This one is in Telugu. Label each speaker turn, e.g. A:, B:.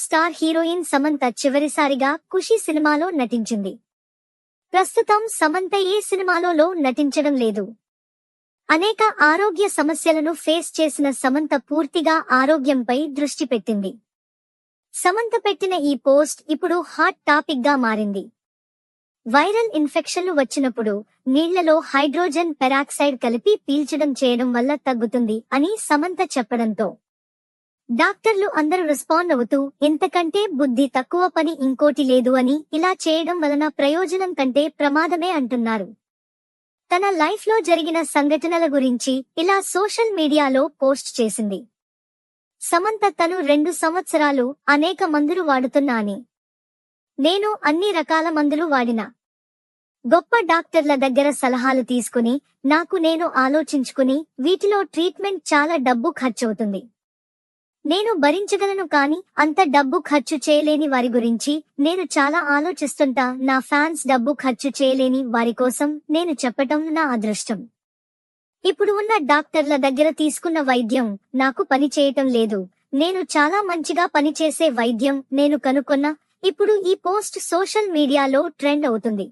A: స్టార్ హీరోయిన్ సమంత చివరిసారిగా ఖుషి సినిమాలో నటించింది. ప్రస్తుతం సమంత ఏ సినిమాలో నటించడం లేదు. అనేక ఆరోగ్య సమస్యలను ఫేస్ చేసిన సమంత పూర్తిగా ఆరోగ్యంపై దృష్టి పెట్టింది. సమంత పెట్టిన ఈ పోస్ట్ ఇప్పుడు హాట్ టాపిక్ గా మారింది. వైరల్ ఇన్ఫెక్షన్లు వచ్చినప్పుడు నీళ్లలో హైడ్రోజన్ పెరాక్సైడ్ కలిపి పీల్చడం చేయడం వల్ల తగ్గుతుంది అని సమంత చెప్పడంతో డాక్టర్లు అందరూ రెస్పాండ్ అవుతూ ఇంతకంటే బుద్ధి తక్కువ పని ఇంకోటి లేదు అని ఇలా చేయడం వలన ప్రయోజనం కంటే ప్రమాదమే అంటున్నారు. తన లైఫ్ లో జరిగిన సంఘటనల గురించి ఇలా సోషల్ మీడియాలో పోస్ట్ చేసింది. సమంత తను 2 సంవత్సరాలు అనేక మందులు వాడుతున్నా అని, నేను అన్ని రకాల మందులు వాడినా, గొప్ప డాక్టర్ల దగ్గర సలహాలు తీసుకుని నేను ఆలోచించుకుని వీటిలో ట్రీట్మెంట్ చాలా డబ్బు ఖర్చవుతుంది. నేను భరించగలను కానీ అంత డబ్బు ఖర్చు చేయలేని వారి గురించి నేను చాలా ఆలోచిస్తుంటా. నా ఫ్యాన్స్ డబ్బు ఖర్చు చేయలేని వారి కోసం నేను చెప్పటం నా అదృష్టం. ఇప్పుడు ఉన్న డాక్టర్ల దగ్గర తీసుకున్న వైద్యం నాకు పని చేయటం లేదు. నేను చాలా మంచిగా పనిచేసే వైద్యం నేను కనుక్కున్నా. ఇప్పుడు ఈ పోస్ట్ సోషల్ మీడియాలో ట్రెండ్ అవుతుంది.